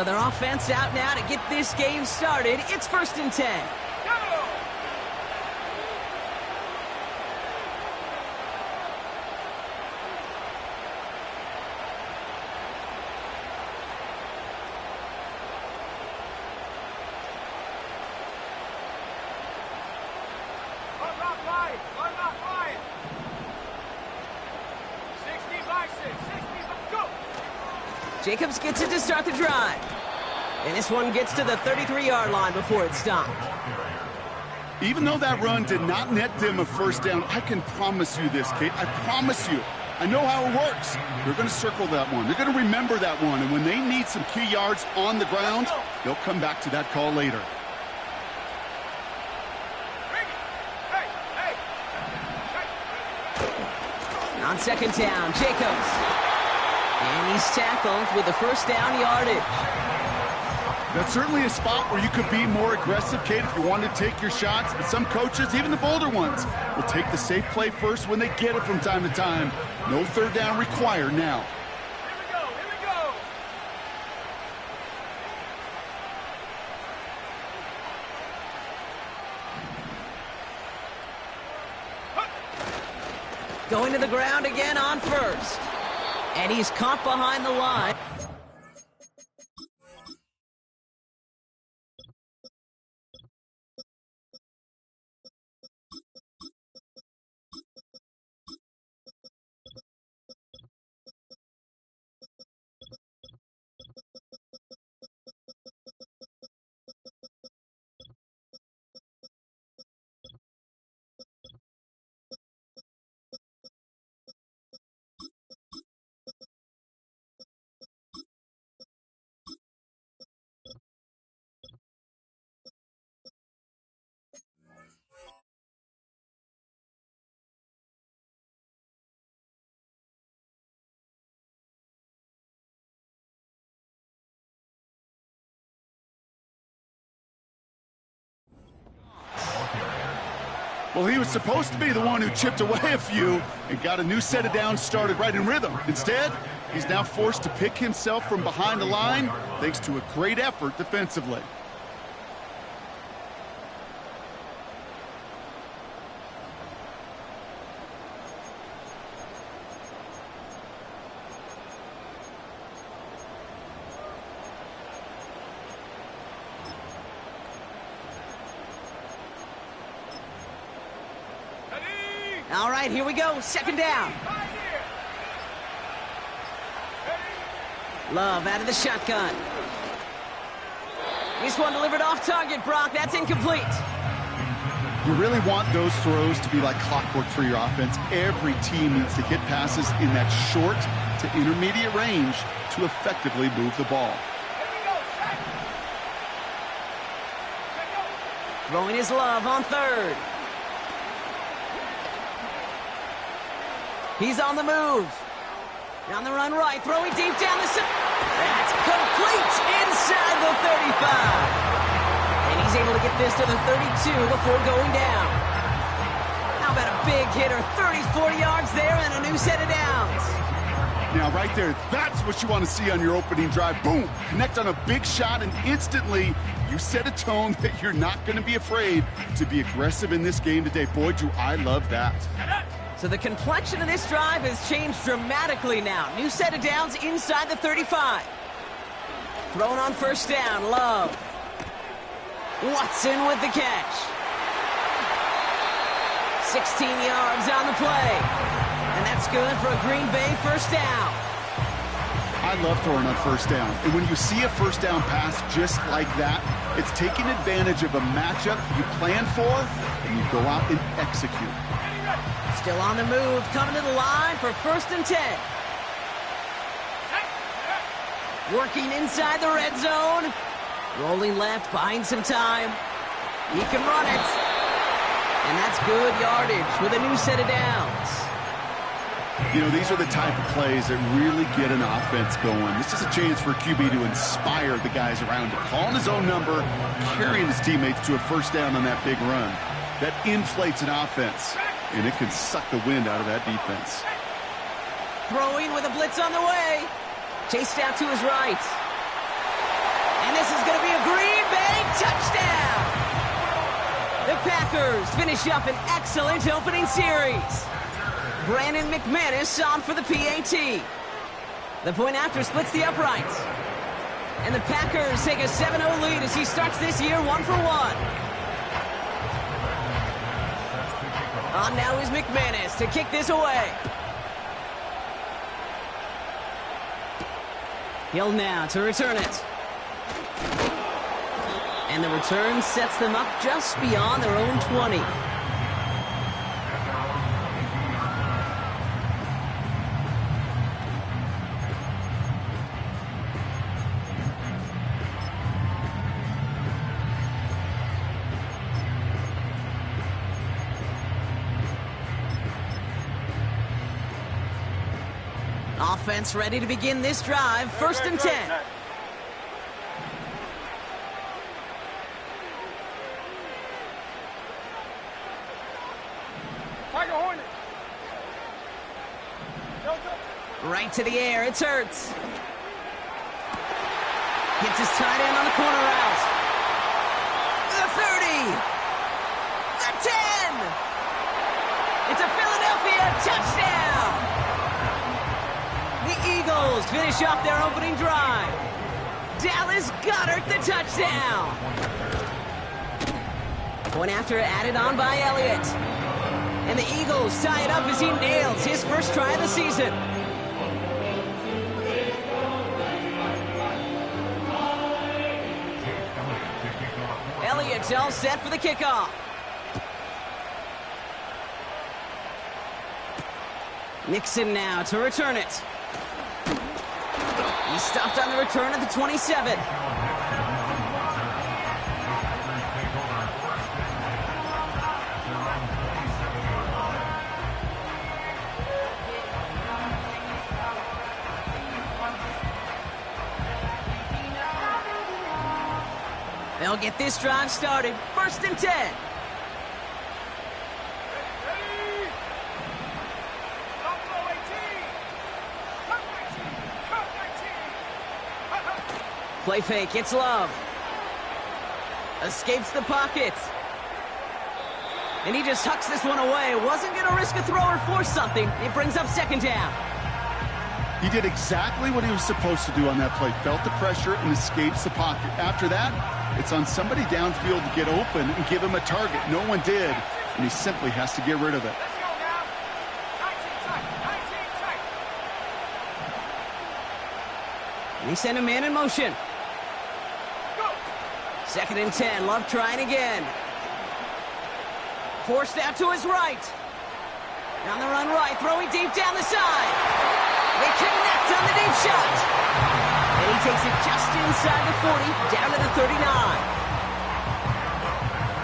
So their offense out now to get this game started. It's 1st and 10. Jacobs gets it to start the drive. And this one gets to the 33-yard line before it's stopped. Even though that run did not net them a first down, I can promise you this, Kate. I promise you. I know how it works. They're going to circle that one. They're going to remember that one. And when they need some key yards on the ground, they'll come back to that call later. On 2nd down, Jacobs. And he's tackled with the first down yardage. That's certainly a spot where you could be more aggressive, Kate, if you want to take your shots. But some coaches, even the bolder ones, will take the safe play first when they get it from time to time. No 3rd down required now. Here we go. Going to the ground again on 1st. And he's caught behind the line. Well, he was supposed to be the one who chipped away a few and got a new set of downs started right in rhythm. Instead, he's now forced to pick himself from behind the line thanks to a great effort defensively. All right, here we go. 2nd down. Love out of the shotgun. This one delivered off target, Brock. That's incomplete. You really want those throws to be like clockwork for your offense. Every team needs to hit passes in that short to intermediate range to effectively move the ball. Throwing his Love on 3rd. He's on the move. Down the run right, throwing deep down the center. That's complete inside the 35. And he's able to get this to the 32 before going down. How about a big hitter, 30, 40 yards there and a new set of downs. Now right there, that's what you want to see on your opening drive. Boom, connect on a big shot and instantly you set a tone that you're not going to be afraid to be aggressive in this game today. Boy, do I love that. So the complexion of this drive has changed dramatically now. New set of downs inside the 35. Thrown on 1st down, Love. Watson with the catch. 16 yards on the play. And that's good for a Green Bay 1st down. I love throwing on 1st down. And when you see a 1st down pass just like that, it's taking advantage of a matchup you plan for and you go out and execute. Still on the move, coming to the line for 1st and 10. Working inside the red zone. Rolling left, buying some time. He can run it. And that's good yardage with a new set of downs. You know, these are the type of plays that really get an offense going. This is a chance for QB to inspire the guys around him. Calling his own number, carrying his teammates to a 1st down on that big run. That inflates an offense, and it can suck the wind out of that defense. Throwing with a blitz on the way. Chased out to his right. And this is going to be a Green Bay touchdown. The Packers finish up an excellent opening series. Brandon McManus on for the PAT. The point after splits the uprights. And the Packers take a 7-0 lead as he starts this year 1-for-1. On now is McManus to kick this away. Hill now to return it. And the return sets them up just beyond their own 20. Offense ready to begin this drive. 1st and 10. Right to the air, it's Hurts. Gets his tight end on the corner route. The 30. The 10. It's a Philadelphia touchdown. The Eagles finish off their opening drive. Dallas Goedert the touchdown. Point after added on by Elliott. And the Eagles tie it up as he nails his first try of the season. Elliott's all set for the kickoff. Nixon now to return it. He stopped on the return at the 27. They'll get this drive started. 1st and 10. Play fake, it's Love. Escapes the pocket. And he just hucks this one away. Wasn't going to risk a throw or force something. It brings up 2nd down. He did exactly what he was supposed to do on that play. Felt the pressure and escapes the pocket. After that, it's on somebody downfield to get open and give him a target. No one did, and he simply has to get rid of it. And he sent a man in motion. 2nd and 10. Love trying again. Forced out to his right. On the run right. Throwing deep down the side. They connect on the deep shot. And he takes it just inside the 40, down to the 39.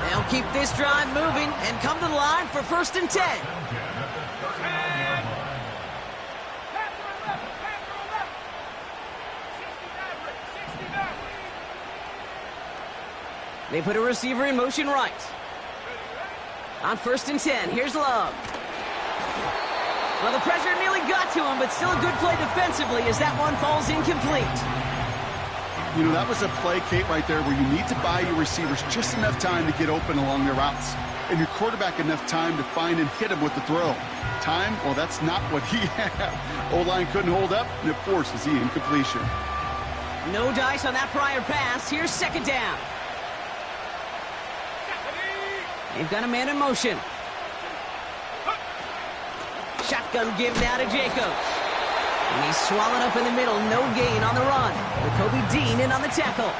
They'll keep this drive moving and come to the line for 1st and 10. They put a receiver in motion right. On 1st and 10, here's Love. Well, the pressure nearly got to him, but still a good play defensively as that one falls incomplete. You know, that was a play, Kate, right there where you need to buy your receivers just enough time to get open along their routes. And your quarterback enough time to find and hit him with the throw. Time, well, that's not what he had. O-line couldn't hold up, and it forces the incompletion. No dice on that prior pass. Here's 2nd down. They've got a man in motion. Shotgun give now to Jacobs. And he's swallowed up in the middle. No gain on the run. With Kobe Dean in on the tackle.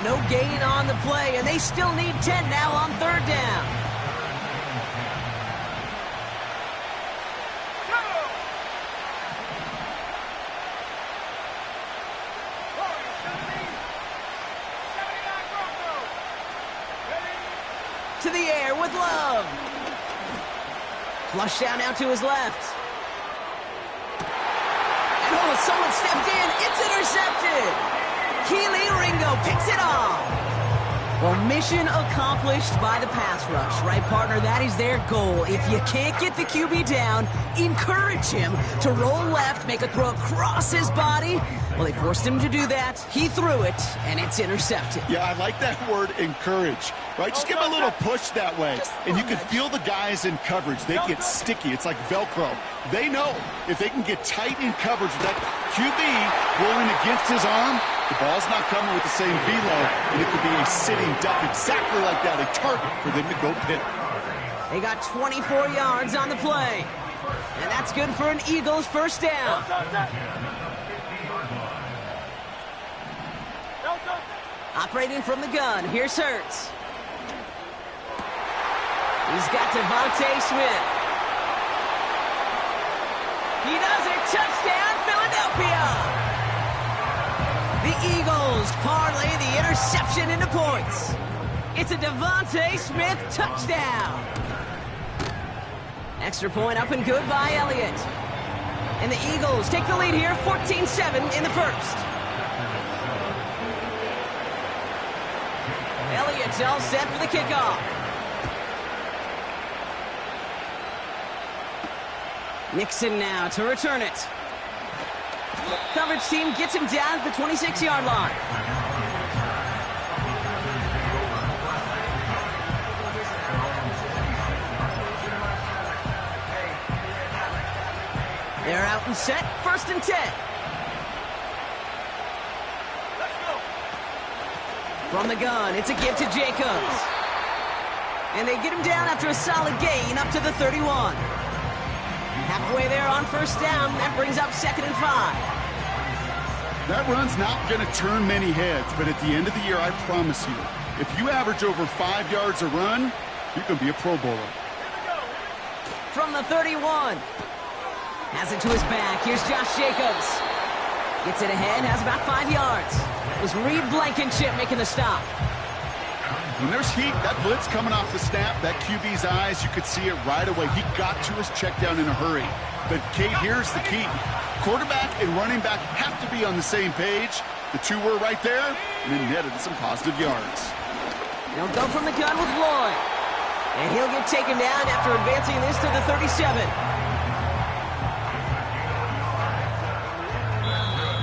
No gain on the play, and they still need 10 now on 3rd down. To the air with Love. Flush down now to his left. And oh, someone stepped in. It's intercepted. Keely Ringo picks it off. Well, mission accomplished by the pass rush, right, partner? That is their goal. If you can't get the QB down, encourage him to roll left, make a throw across his body. Well, they forced him to do that. He threw it, and it's intercepted. Yeah, I like that word, encourage, right? Just give him a little push that way, and you can feel the guys in coverage. They get sticky. It's like Velcro. They know if they can get tight in coverage with that QB rolling against his arm, the ball's not coming with the same velo, and it could be a sitting duck exactly like that, a target for them to go pit. They got 24 yards on the play, and that's good for an Eagles first down. Operating from the gun, here's Hurts. He's got Devontae Smith. He does it, touchdown, Philadelphia! The Eagles parlay the interception into points. It's a Devontae Smith touchdown. Extra point up and good by Elliott. And the Eagles take the lead here, 14-7 in the first. Elliott's all set for the kickoff. Nixon now to return it. Coverage team gets him down at the 26-yard line. They're out and set, 1st and 10. From the gun, it's a give to Jacobs. And they get him down after a solid gain up to the 31. Halfway there on first down, that brings up 2nd and 5. That run's not going to turn many heads, but at the end of the year, I promise you, if you average over 5 yards a run, you can be a Pro Bowler. From the 31. Has it to his back. Here's Josh Jacobs. Gets it ahead, has about 5 yards. It was Reed Blankenship making the stop. When there's heat, that blitz coming off the snap, that QB's eyes, you could see it right away. He got to his check down in a hurry. But, Kate, here's the key. Quarterback and running back have to be on the same page. The two were right there, and it netted some positive yards. They'll go from the gun with Lloyd. And he'll get taken down after advancing this to the 37.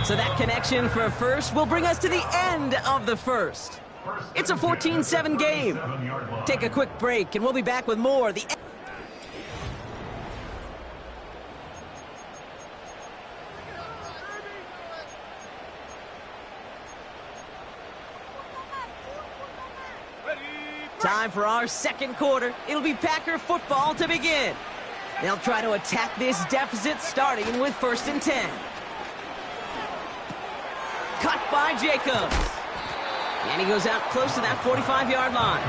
So that connection for first will bring us to the end of the first. It's a 14-7 game. Take a quick break, and we'll be back with more. Time for our second quarter. It'll be Packer football to begin. They'll try to attack this deficit starting with 1st and 10. Cut by Jacobs. And he goes out close to that 45-yard line.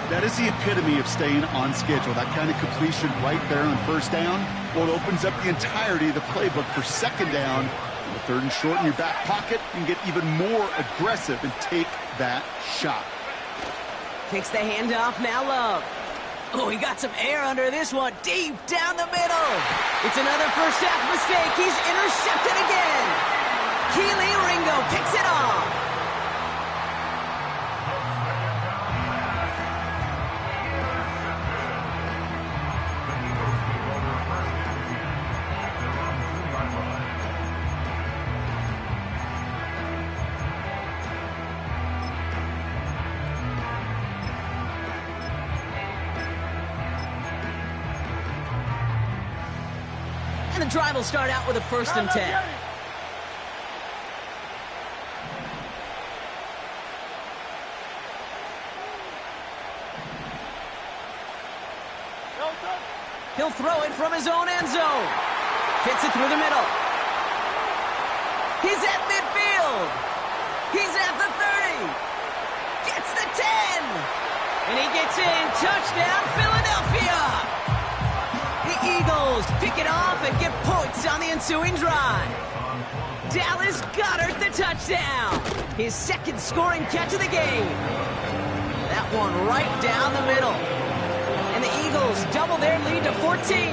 That is the epitome of staying on schedule. That kind of completion right there on first down. Well, it opens up the entirety of the playbook for 2nd down. The 3rd and short in your back pocket. You can get even more aggressive and take that shot. Takes the handoff, now Love. Oh, he got some air under this one, deep down the middle. It's another first half mistake. He's intercepted again. Keely Ringo picks it off. And the drive will start out with a 1st and 10. He'll throw it from his own end zone. Fits it through the middle. He's at midfield. He's at the 30. Gets the 10. And he gets in. Touchdown, Philadelphia. The Eagles pick it off and get points on the ensuing drive. Dallas Goedert the touchdown. His 2nd scoring catch of the game. That one right down the middle. And the Eagles double their lead to 14.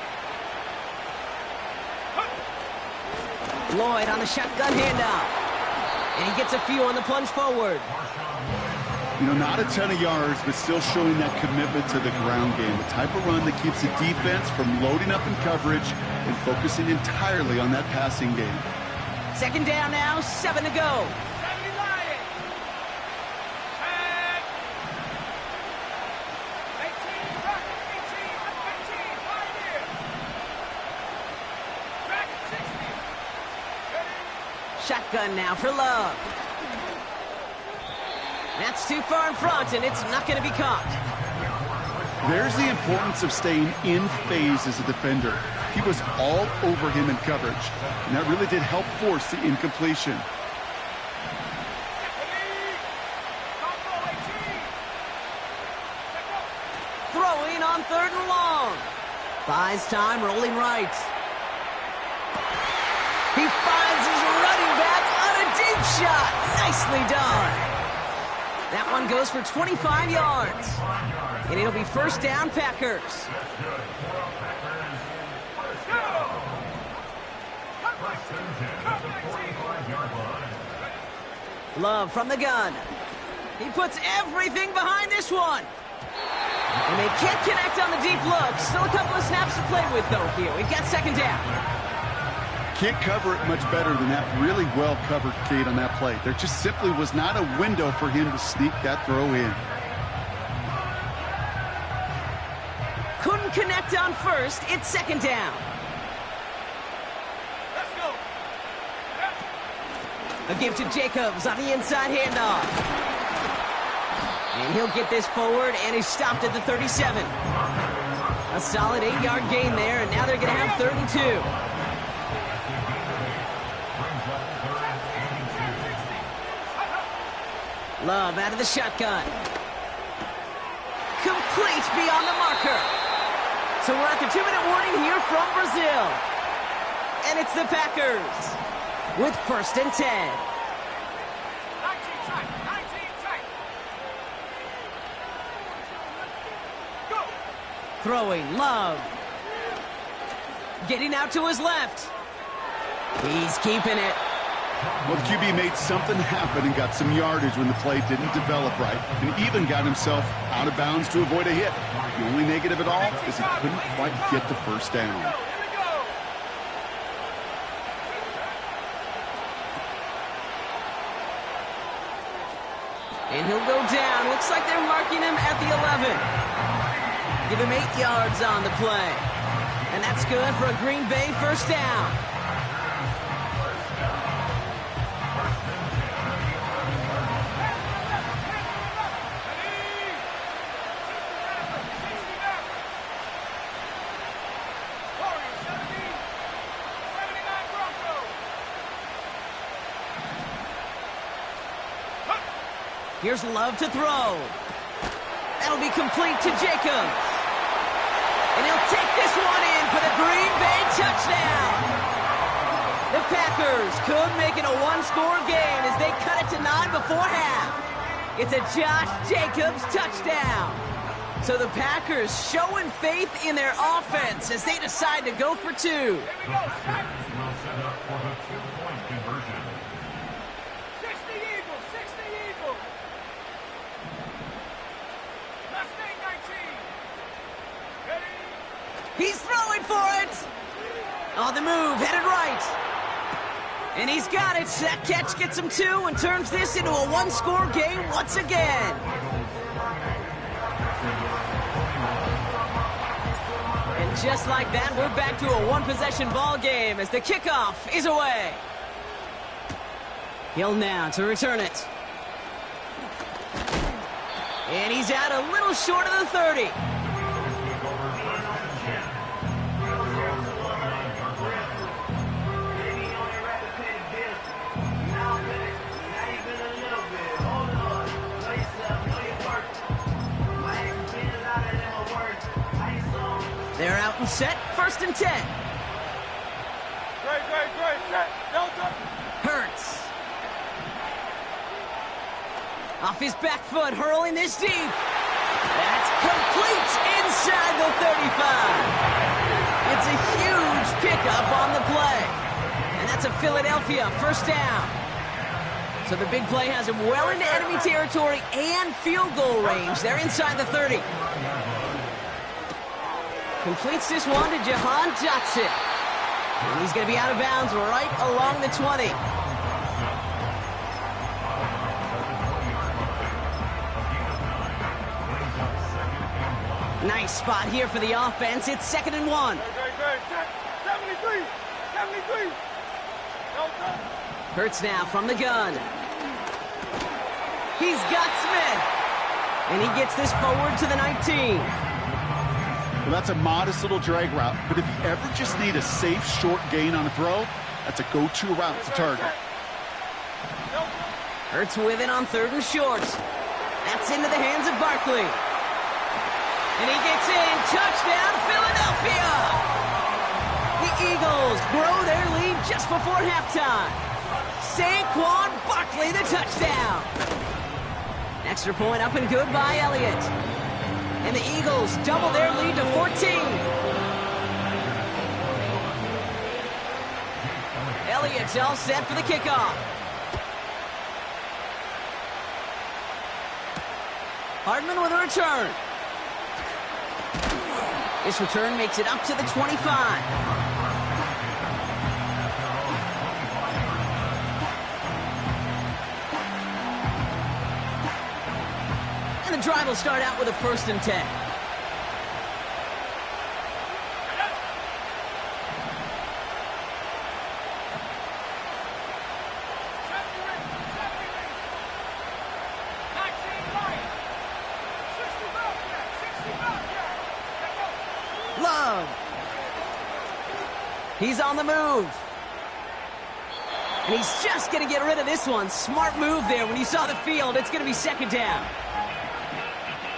Lloyd on the shotgun handoff. And he gets a few on the plunge forward. You know, not a ton of yards, but still showing that commitment to the ground game. The type of run that keeps the defense from loading up in coverage and focusing entirely on that passing game. Second down now, 7 to go. 70 Lions. 10. 18, back, 18, 15, Pioneer. Back at 60. Ready? Shotgun now for Love. That's too far in front, and it's not going to be caught. There's the importance of staying in phase as a defender. He was all over him in coverage, and that really did help force the incompletion. Throwing on 3rd and long. Buys time, rolling right. He finds his running back on a deep shot. Nicely done. That one goes for 25 yards. And it'll be first down, Packers. Love from the gun. He puts everything behind this one. And they can't connect on the deep look. Still a couple of snaps to play with, though, here. We've got second down. Can't cover it much better than that really well-covered Cade on that play. There just simply was not a window for him to sneak that throw in. Couldn't connect on first. It's second down. Let's go. A give to Jacobs on the inside handoff. And he'll get this forward, and he's stopped at the 37. A solid 8-yard gain there, and now they're going to have 3rd and 2. Love out of the shotgun. Complete beyond the marker. So we're at the 2-minute warning here from Brazil. And it's the Packers with 1st and 10. 19 tight. 19 tight. Go. Throwing, Love. Getting out to his left. He's keeping it. Well, the QB made something happen and got some yardage when the play didn't develop right, and even got himself out of bounds to avoid a hit. The only negative at all is he couldn't quite get the first down. Here we go. And he'll go down. Looks like they're marking him at the 11. Give him 8 yards on the play. And that's good for a Green Bay first down. Here's Love to throw. That'll be complete to Jacobs. And he'll take this one in for the Green Bay touchdown. The Packers could make it a one-score game as they cut it to 9 before half. It's a Josh Jacobs touchdown. So the Packers showing faith in their offense as they decide to go for 2. Here we go. Set up for the 2-point conversion. 60 Eagles. 60 Eagles. Mustang 19. Ready? He's throwing for it. On the move, headed right. And he's got it. That catch gets him 2 and turns this into a one-score game once again. And just like that, we're back to a one-possession ball game as the kickoff is away. Hill now to return it. And he's out a little short of the 30. They're out and set, 1st and 10. Great. Set. Delta. Hurts. Off his back foot, hurling this deep. That's complete inside the 35. It's a huge pickup on the play. And that's That's a Philadelphia first down. So the big play has him well into enemy territory and field goal range. They're inside the 30. Completes this one to Jahan Dotson. And he's going to be out of bounds right along the 20. Nice spot here for the offense. It's 2nd and 1. 73. Hurts now from the gun. He's got Smith. And he gets this forward to the 19. Well, that's a modest little drag route, but if you ever just need a safe, short gain on a throw, that's a go-to route to target. Hurts with it on 3rd and short. That's into the hands of Barkley. And he gets in. Touchdown, Philadelphia! The Eagles grow their lead just before halftime. Saquon Barkley, the touchdown. Extra point up and good by Elliott. And the Eagles double their lead to 14. Elliott's all set for the kickoff. Hardman with a return. This return makes it up to the 25. And the drive will start out with a 1st and 10. Love. He's on the move. And he's just going to get rid of this one. Smart move there. When you saw the field, it's going to be 2nd down.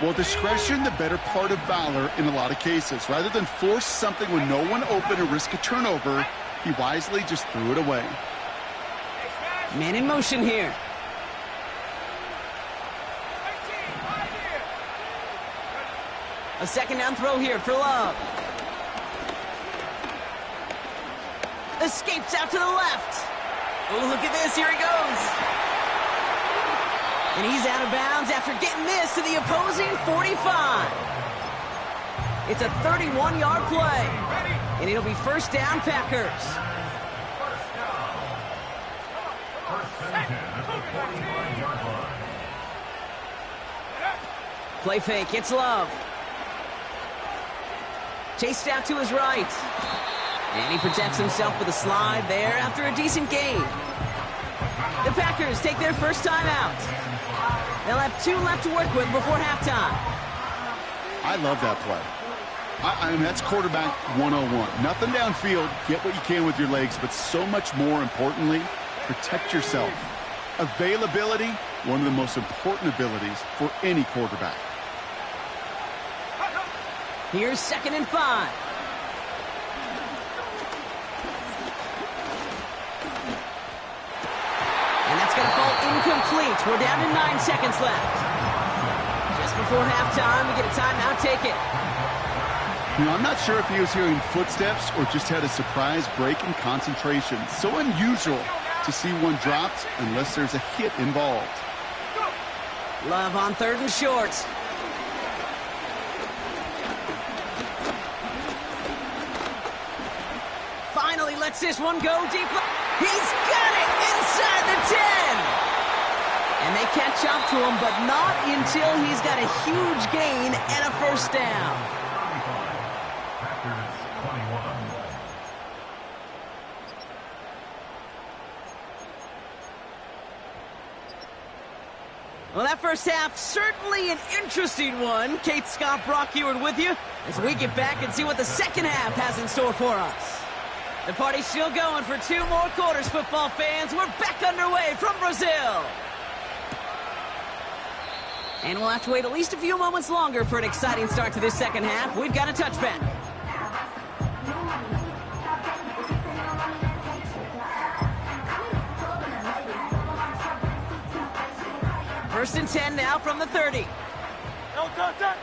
Well, discretion, the better part of valor in a lot of cases. Rather than force something with no one open and risk a turnover, he wisely just threw it away. Man in motion here. A 2nd down throw here for Love. Escapes out to the left. Oh, look at this. Here he goes. And he's out of bounds after getting this to the opposing 45. It's a 31-yard play. And it'll be 1st down, Packers. Play fake. It's Love. Chased out to his right. And he protects himself with a slide there after a decent gain. The Packers take their first time out. They'll have 2 left to work with before halftime. I love that play. I mean, that's quarterback 101. Nothing downfield. Get what you can with your legs, but so much more importantly, protect yourself. Availability, one of the most important abilities for any quarterback. Here's 2nd and 5. And that's going to fall incomplete. We're down to 9 seconds left. Just before halftime, we get a timeout. Take it. You know, I'm not sure if he was hearing footsteps or just had a surprise break in concentration. So unusual to see one dropped unless there's a hit involved. Love on 3rd and short. Finally lets this one go deep. He's got it inside the 10. And they catch up to him, but not until he's got a huge gain and a 1st down. Well, that first half, certainly an interesting one. Kate Scott, Brock Eward with you as we get back and see what the second half has in store for us. The party's still going for 2 more quarters, football fans. We're back underway from Brazil. And we'll have to wait at least a few moments longer for an exciting start to this second half. We've got a touchback. First and 10 now from the 30. No contact.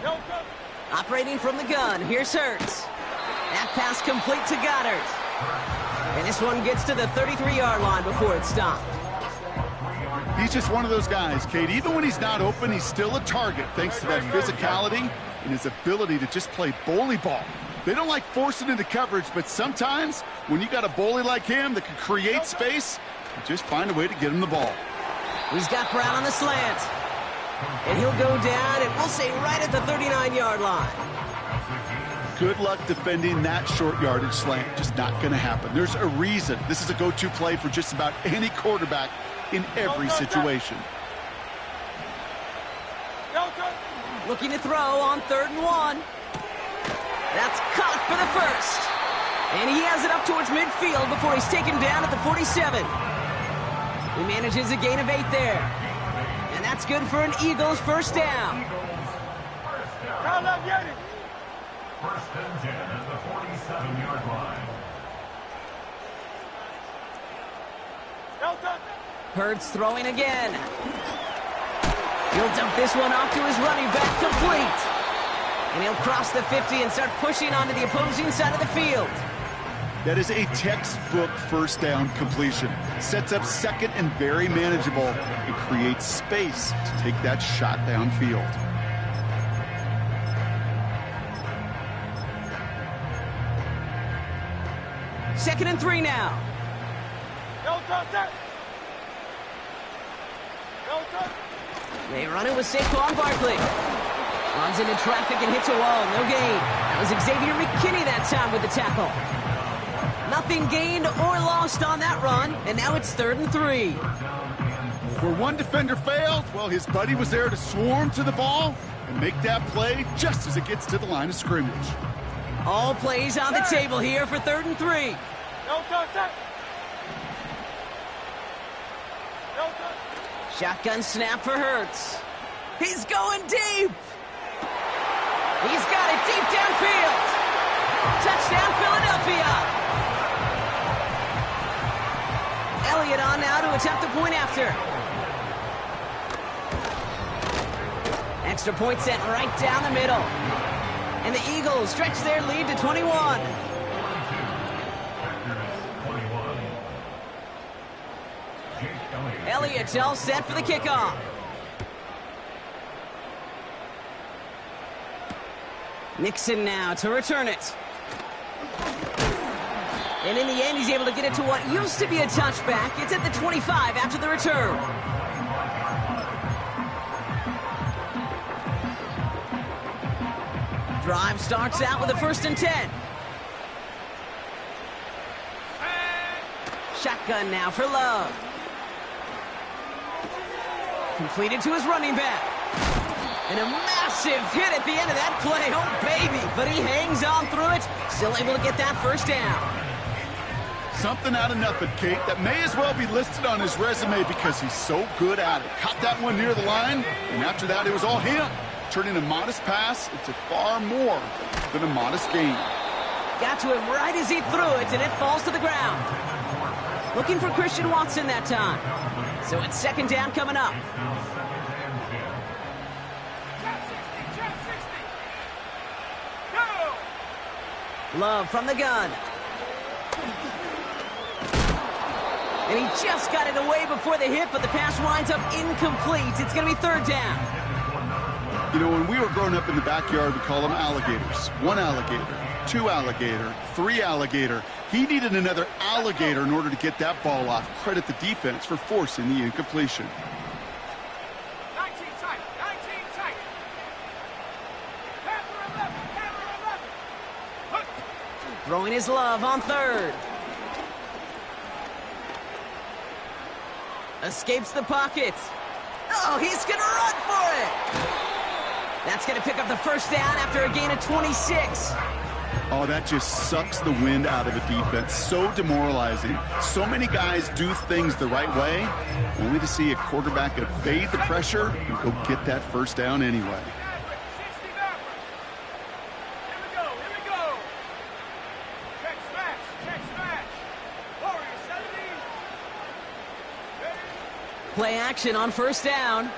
No contact. Operating from the gun, here's Hurts. That pass complete to Goddard. And this one gets to the 33-yard line before it's stopped. He's just one of those guys, Kate. Even when he's not open, he's still a target thanks to that physicality and his ability to just play bully ball. They don't like forcing into coverage, but sometimes when you got a bully like him that can create space, you just find a way to get him the ball. He's got Brown on the slant. And he'll go down, and we'll say right at the 39-yard line. Good luck defending that short yardage slant. Just not going to happen. There's a reason. This is a go-to play for just about any quarterback in every situation. Looking to throw on 3rd and 1. That's caught for the first. And he has it up towards midfield before he's taken down at the 47. He manages a gain of 8 there. And that's good for an Eagles first down. First and 10 at the 47-yard line. Hurts throwing again. He'll dump this one off to his running back, complete. And he'll cross the 50 and start pushing onto the opposing side of the field. That is a textbook first down completion. Sets up second and very manageable and creates space to take that shot downfield. Second and 3 now. They run it with Saquon Barkley. Runs into traffic and hits a wall. No gain. That was Xavier McKinney that time with the tackle. Nothing gained or lost on that run, and now it's 3rd and 3. Where one defender failed, well, his buddy was there to swarm to the ball and make that play just as it gets to the line of scrimmage. All plays on the table here for 3rd and 3. Shotgun snap for Hurts. He's going deep. He's got it deep downfield. Touchdown, Philadelphia. Elliott on now to attempt the point after. Extra point sent right down the middle. And the Eagles stretch their lead to 21. Elliott's all set for the kickoff. Nixon now to return it. And in the end, he's able to get it to what used to be a touchback. It's at the 25 after the return. Drive starts out with a 1st and 10. Shotgun now for Love. Completed to his running back. And a massive hit at the end of that play. Oh, baby. But he hangs on through it. Still able to get that first down. Something out of nothing, Kate, that may as well be listed on his resume because he's so good at it. Caught that one near the line, and after that, it was all him. Turning a modest pass into far more than a modest gain. Got to him right as he threw it, and it falls to the ground. Looking for Christian Watson that time. So it's 2nd down coming up. Love from the gun. And he just got it away before the hit, but the pass winds up incomplete. It's going to be 3rd down. You know, when we were growing up in the backyard, we call them alligators. 1 alligator, 2 alligator, 3 alligator. He needed another alligator in order to get that ball off. Credit the defense for forcing the incompletion. 19 tight, 19 tight. Panther 11. Throwing his Love on 3rd. Escapes the pocket. Oh, he's going to run for it. That's going to pick up the first down after a gain of 26. Oh, that just sucks the wind out of a defense. So demoralizing. So many guys do things the right way, only to see a quarterback evade the pressure and go get that first down anyway. Play action on 1st down.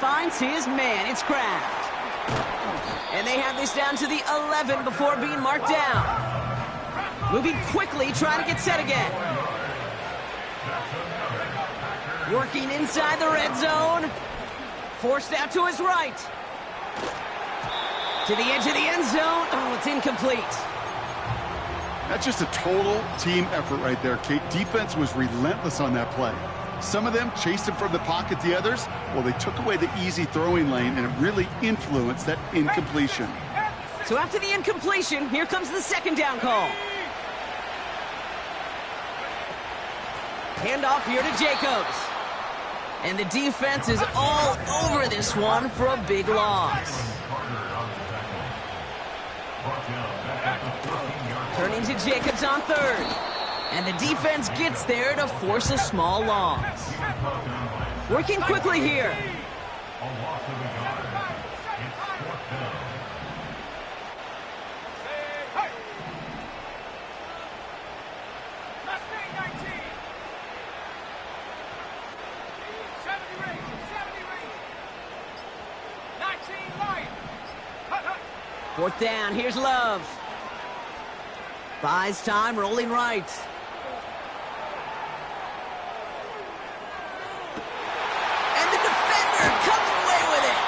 finds his man. It's Kraft. And they have this down to the 11 before being marked down. Moving quickly, trying to get set again. Working inside the red zone. Forced out to his right. To the edge of the end zone. Oh, it's incomplete. That's just a total team effort right there, Kate. Defense was relentless on that play. Some of them chased him from the pocket. The others, well, they took away the easy throwing lane, and it really influenced that incompletion. So after the incompletion, here comes the second down call. Handoff here to Jacobs. And the defense is all over this one for a big loss. Turning to Jacobs on third. And the defense gets there to force a small loss. Working quickly here. Fourth down, here's Love. Buys time, rolling right. And the defender comes away with it.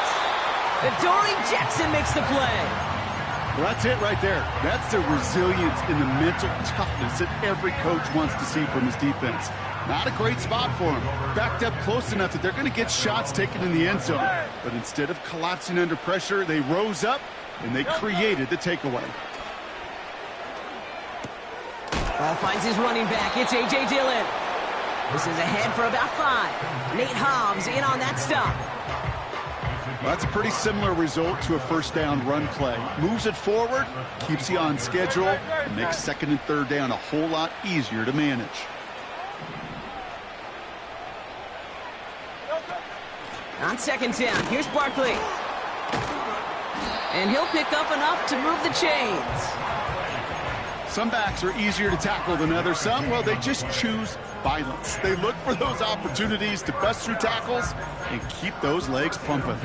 Adoree Jackson makes the play. Well, that's it right there. That's the resilience and the mental toughness that every coach wants to see from his defense. Not a great spot for him. Backed up close enough that they're going to get shots taken in the end zone. But instead of collapsing under pressure, they rose up and they created the takeaway. Ball finds his running back. It's A.J. Dillon. This is ahead for about 5. Nate Hobbs in on that stop. Well, that's a pretty similar result to a first down run play. Moves it forward, keeps you on schedule, and makes second and third down a whole lot easier to manage. On second down, here's Barkley. And he'll pick up enough to move the chains. Some backs are easier to tackle than others. Some, well, they just choose violence. They look for those opportunities to bust through tackles and keep those legs pumping.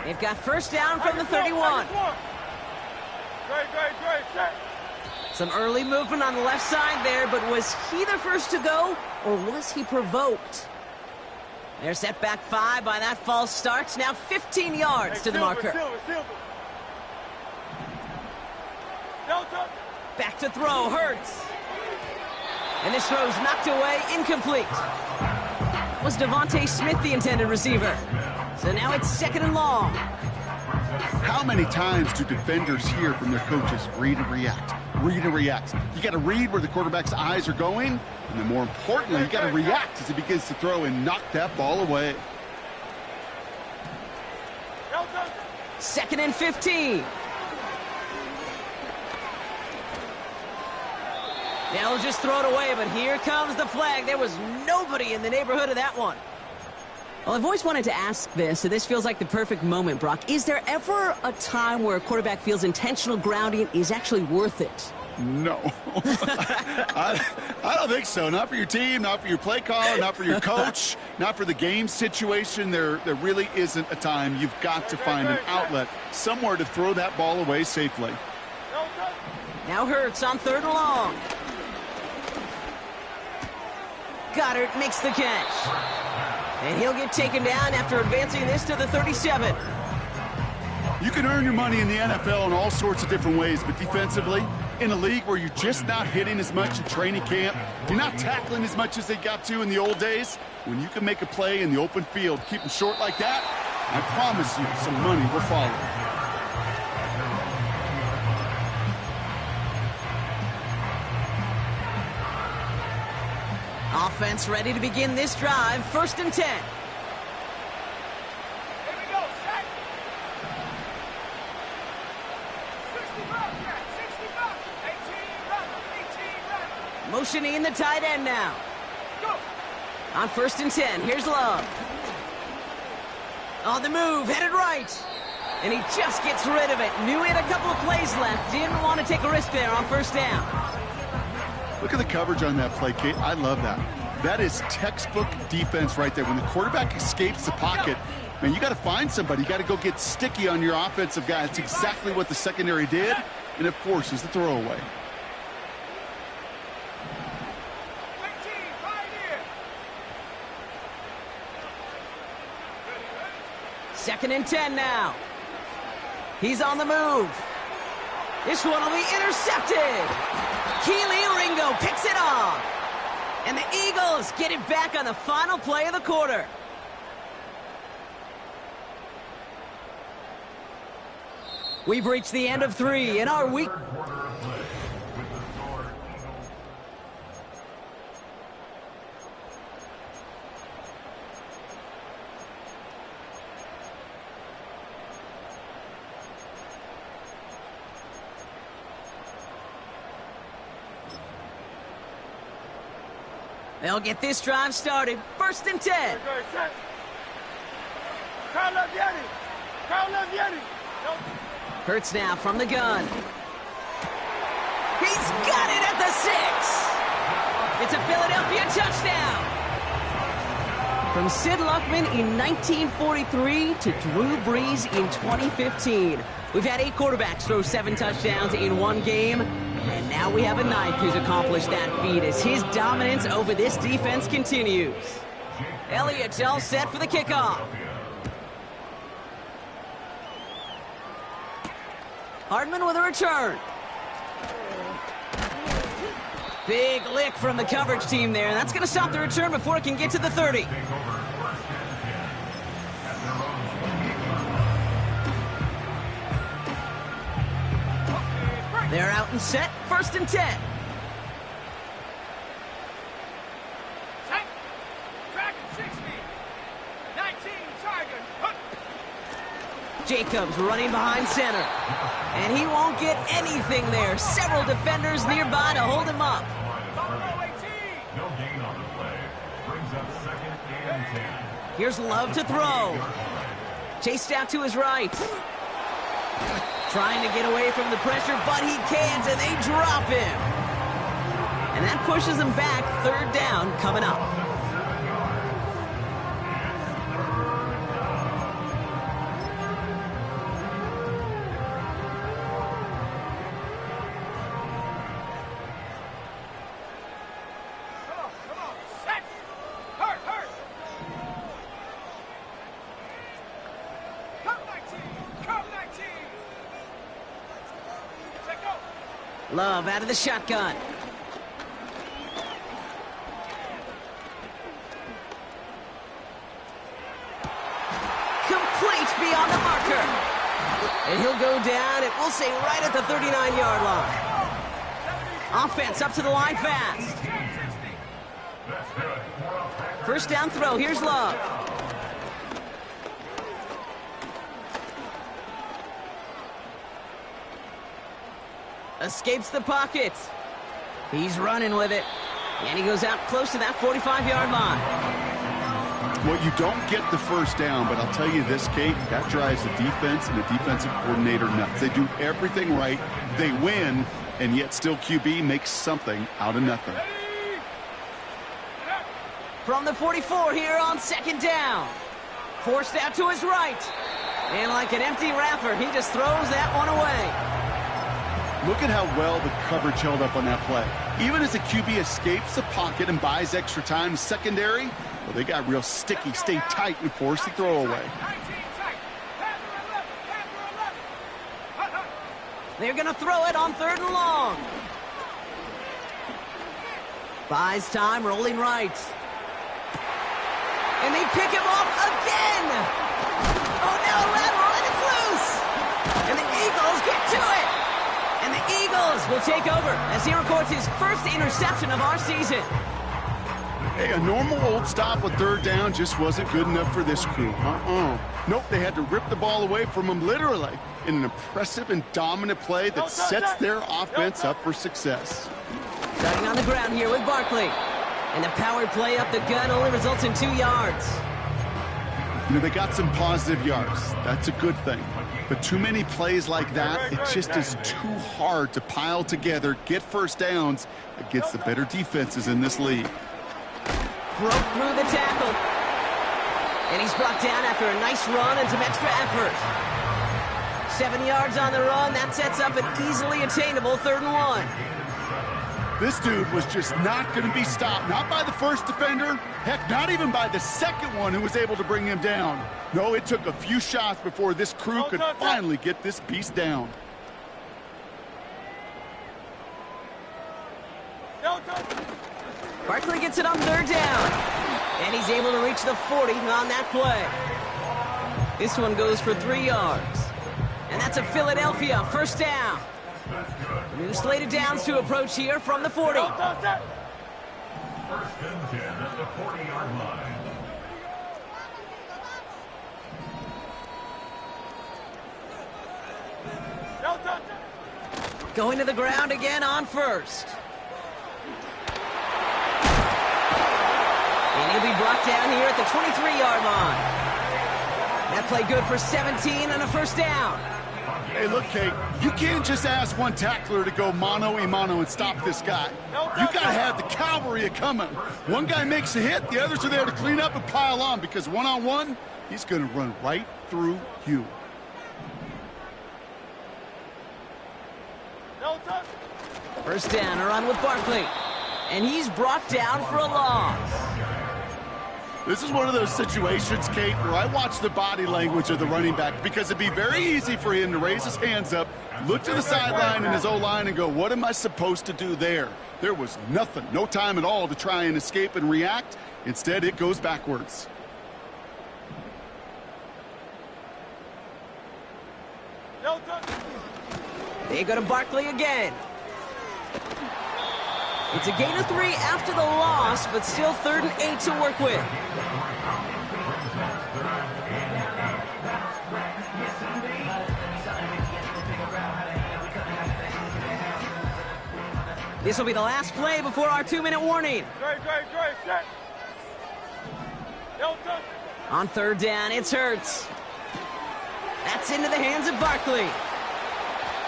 They've got first down from the 31. Some early movement on the left side there, but was he the first to go, or was he provoked? They're set back 5 by that false start. Now 15 yards to the marker. Back to throw, Hurts. And this throw's knocked away, incomplete. Was Devontae Smith the intended receiver? So now it's second and long. How many times do defenders hear from their coaches, read and react, read and react? You got to read where the quarterback's eyes are going, and then more importantly, you got to react as he begins to throw and knock that ball away. Second and 15. Now he'll just throw it away, but here comes the flag. There was nobody in the neighborhood of that one. Well, I've always wanted to ask this, and this feels like the perfect moment, Brock. Is there ever a time where a quarterback feels intentional grounding is actually worth it? No. I don't think so. Not for your team, not for your play caller, not for your coach, not for the game situation. There really isn't a time. You've got to find an outlet, somewhere to throw that ball away safely. Now Hurts on third and long. Goddard makes the catch. And he'll get taken down after advancing this to the 37. You can earn your money in the NFL in all sorts of different ways, but defensively, in a league where you're just not hitting as much in training camp, you're not tackling as much as they got to in the old days, when you can make a play in the open field, keep them short like that, I promise you some money will follow. Offense ready to begin this drive. First and 10. Here we go, set. 65, 18, Motioning the tight end now. go. On first and 10, here's Love. On the move, headed right. And he just gets rid of it. Knew he had a couple of plays left. Didn't want to take a risk there on first down. Look at the coverage on that play, Kate. I love that. That is textbook defense right there. When the quarterback escapes the pocket, man, you got to find somebody. You got to go get sticky on your offensive guy. That's exactly what the secondary did, and it forces the throwaway. Second and 10 now. He's on the move. This one will be intercepted. Keely Ringo picks it off. And the Eagles get it back on the final play of the quarter. We've reached the end of 3 in our week. They'll get this drive started. First and 10. Hurts now from the gun. He's got it at the 6. It's a Philadelphia touchdown. From Sid Luckman in 1943 to Drew Brees in 2015. We've had 8 quarterbacks throw 7 touchdowns in one game. And now we have a 9th who's accomplished that feat as his dominance over this defense continues. Elliott's all set for the kickoff. Hardman with a return. Big lick from the coverage team there. That's going to stop the return before it can get to the 30. They're out and set. First and 10. Jacobs running behind center. And he won't get anything there. Several defenders nearby to hold him up. No gain on the play. Brings up second and 10. Here's Love to throw. Chased out to his right. Trying to get away from the pressure, but he can't, and they drop him. And that pushes him back. Third down coming up. Love out of the shotgun. Complete beyond the marker. And he'll go down, it will say right at the 39-yard line. Offense up to the line fast. First down throw, here's Love. Escapes the pocket. He's running with it. And he goes out close to that 45-yard line. Well, you don't get the first down, but I'll tell you this, Kate, that drives the defense and the defensive coordinator nuts. They do everything right. They win, and yet still QB makes something out of nothing. From the 44 here on second down. Forced out to his right. And like an empty wrapper, he just throws that one away. Look at how well the coverage held up on that play. Even as the QB escapes the pocket and buys extra time, secondary, well, they got real sticky, stay tight, and force the throwaway. They're going to throw it on third and long. Buys time, rolling right. And they pick him off again. Oh, no, lateral, and it's loose. And the Eagles get to it. And the Eagles will take over as he records his first interception of our season. Hey, a normal old stop with third down just wasn't good enough for this crew. Nope, they had to rip the ball away from him literally in an impressive and dominant play that sets their offense up for success. Starting on the ground here with Barkley. And the power play up the gun only results in 2 yards. You know, they got some positive yards. That's a good thing. But too many plays like that, it just is too hard to pile together, get first downs against the better defenses in this league. Broke through the tackle. And he's brought down after a nice run and some extra effort. 7 yards on the run. That sets up an easily attainable 3rd and 1. This dude was just not going to be stopped. Not by the first defender. Heck, not even by the second one who was able to bring him down. No, it took a few shots before this crew could finally get this beast down. Barkley gets it on 3rd down. And he's able to reach the 40 on that play. This one goes for 3 yards. And that's a Philadelphia 1st down. New slated downs to approach here from the 40. 1st and 10 at the 40-yard line. Going to the ground again on 1st. And he'll be brought down here at the 23-yard line. That play good for 17 and a 1st down. Hey, look, Kate, you can't just ask one tackler to go mano-a-mano and stop this guy. You got to have the cavalry coming. One guy makes a hit, the others are there to clean up and pile on, because one-on-one, he's going to run right through you. First down, a run with Barkley. And he's brought down for a loss. This is one of those situations, Kate, where I watch the body language of the running back, because it'd be very easy for him to raise his hands up, look to the sideline in his O-line and go, what am I supposed to do there? There was nothing, no time at all to try and escape and react. Instead, it goes backwards. They go to Barkley again. It's a gain of 3 after the loss, but still 3rd and 8 to work with. This will be the last play before our 2-minute warning. On 3rd down, it's Hurts. That's into the hands of Barkley.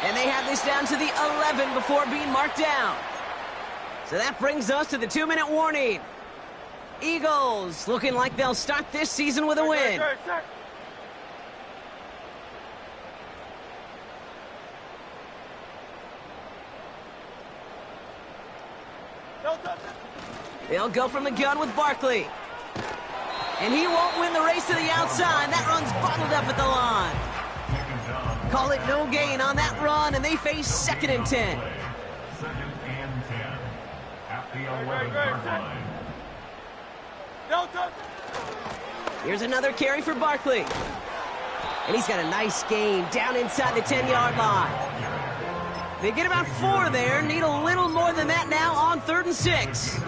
And they have this down to the 11 before being marked down. So that brings us to the 2-minute warning. Eagles looking like they'll start this season with a win. They'll go from the gun with Barkley. And he won't win the race to the outside. That run's bottled up at the line. Call it no gain on that run, and they face 2nd and 10. 2nd and 10 at the 11-yard line. Here's another carry for Barkley. And he's got a nice gain down inside the 10-yard line. They get about 4 there, need a little more than that now on 3rd and 6.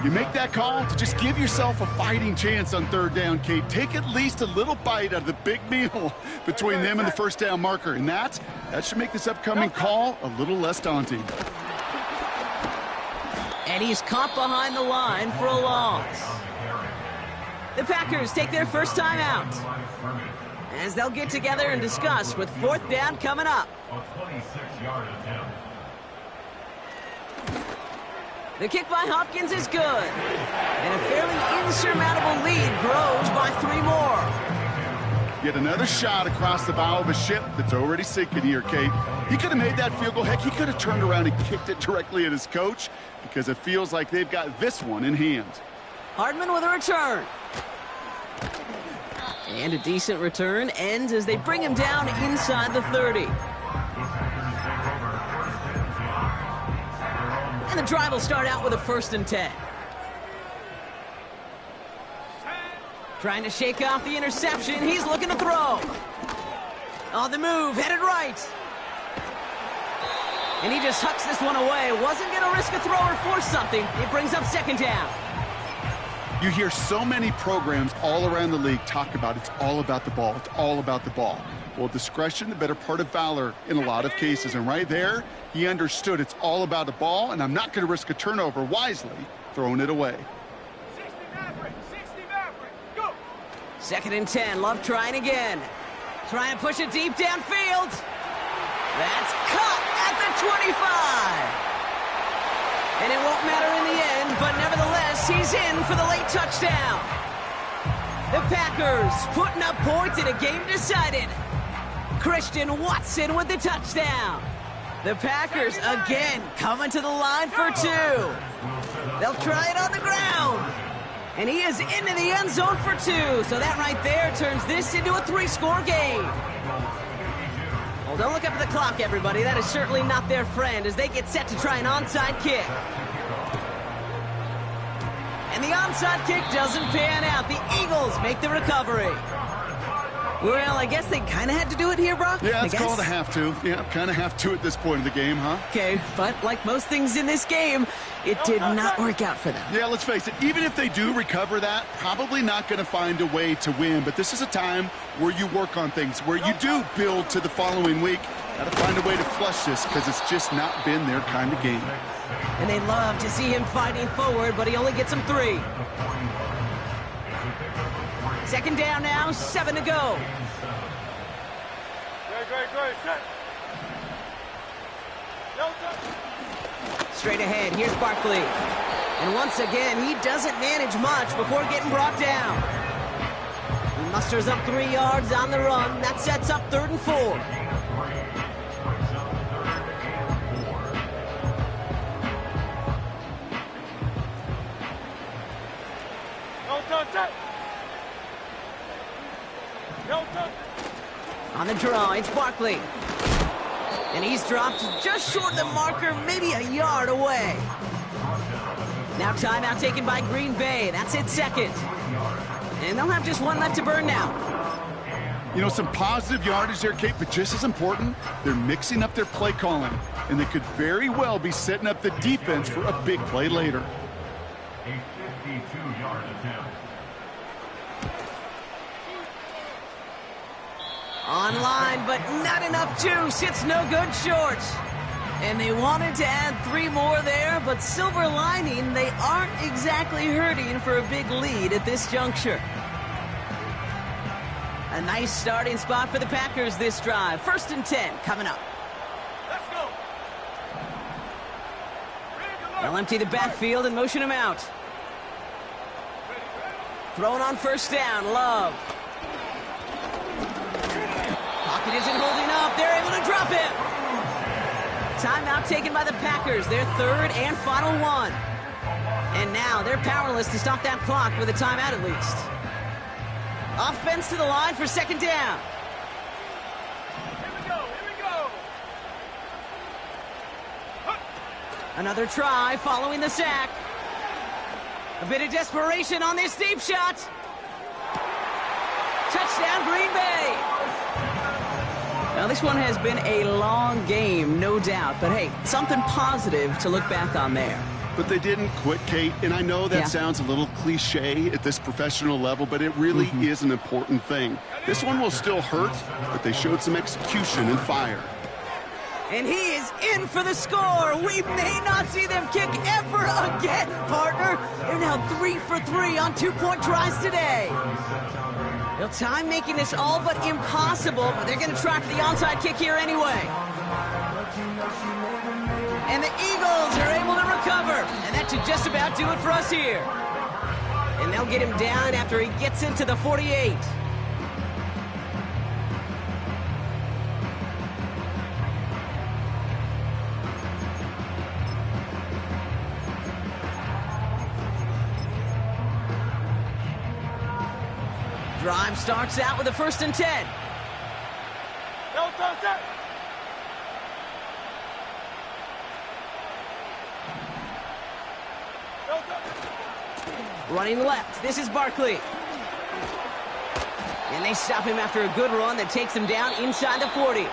You make that call to just give yourself a fighting chance on 3rd down, Kate. Take at least a little bite out of the big meal between them and the 1st down marker. And that should make this upcoming call a little less daunting. And he's caught behind the line for a loss. The Packers take their first time out, as they'll get together and discuss with 4th down coming up. A 26-yard attempt. The kick by Hopkins is good. And a fairly insurmountable lead grows by 3 more. Yet another shot across the bow of a ship that's already sinking here, Kate. He could have made that field goal. Heck, he could have turned around and kicked it directly at his coach, because it feels like they've got this one in hand. Hardman with a return. And a decent return ends as they bring him down inside the 30. And the drive will start out with a 1st and 10. Trying to shake off the interception. He's looking to throw. On the move, headed right. And he just hucks this one away. Wasn't going to risk a throw or force something. It brings up 2nd down. You hear so many programs all around the league talk about it's all about the ball. It's all about the ball. Well, discretion, the better part of valor in a lot of cases. And right there, he understood it's all about the ball, and I'm not going to risk a turnover, wisely throwing it away. 2nd and 10. Love trying again. Trying to push it deep downfield. That's caught at the 25. And it won't matter in the end, but nevertheless, he's in for the late touchdown. The Packers putting up points in a game decided. Christian Watson with the touchdown. The Packers again coming to the line for 2. They'll try it on the ground. And he is into the end zone for 2. So that right there turns this into a 3-score game. Well, don't look up at the clock, everybody. That is certainly not their friend as they get set to try an onside kick. And the onside kick doesn't pan out. The Eagles make the recovery. Well, I guess they kind of had to do it here, Brock. Yeah, it's called a have to. Yeah, kind of have to at this point in the game, huh? Okay, but like most things in this game, it did not work out for them. Yeah, let's face it. Even if they do recover that, probably not going to find a way to win. But this is a time where you work on things, where you do build to the following week. Got to find a way to flush this because it's just not been their kind of game. And they love to see him fighting forward, but he only gets them 3. 2nd down now, 7 to go. Straight ahead, here's Barkley. And once again, he doesn't manage much before getting brought down. He musters up 3 yards on the run. That sets up 3rd and 4. On the draw, it's Barkley. And he's dropped just short of the marker, maybe a yard away. Now timeout taken by Green Bay. That's it, 2nd. And they'll have just 1 left to burn now. You know, some positive yardage there, Kate, but just as important, they're mixing up their play calling. And they could very well be setting up the defense for a big play later. A 52-yard attempt. Online, but not enough juice. It's no good short. And they wanted to add 3 more there, but silver lining, they aren't exactly hurting for a big lead at this juncture. A nice starting spot for the Packers this drive. 1st and 10 coming up. Let's go. They'll empty the backfield and motion him out. Throwing on 1st down, Love. Pocket isn't holding up. They're able to drop it. Timeout taken by the Packers. Their 3rd and final 1. And now they're powerless to stop that clock with a timeout at least. Offense to the line for 2nd down. Here we go. Another try following the sack. A bit of desperation on this deep shot. Touchdown, Green Bay. Now, this one has been a long game, no doubt. But, hey, something positive to look back on there. But they didn't quit, Kate, and I know that sounds a little cliche at this professional level, but it really is an important thing. This one will still hurt, but they showed some execution and fire. And he is in for the score. We may not see them kick ever again, partner. They're now 3 for 3 on 2-point tries today. They'll time making this all but impossible, but they're going to try for the onside kick here anyway. And the Eagles are able to recover. And that should just about do it for us here. And they'll get him down after he gets into the 48. Drive starts out with a 1st and 10. Running left, this is Barkley. And they stop him after a good run that takes him down inside the 40.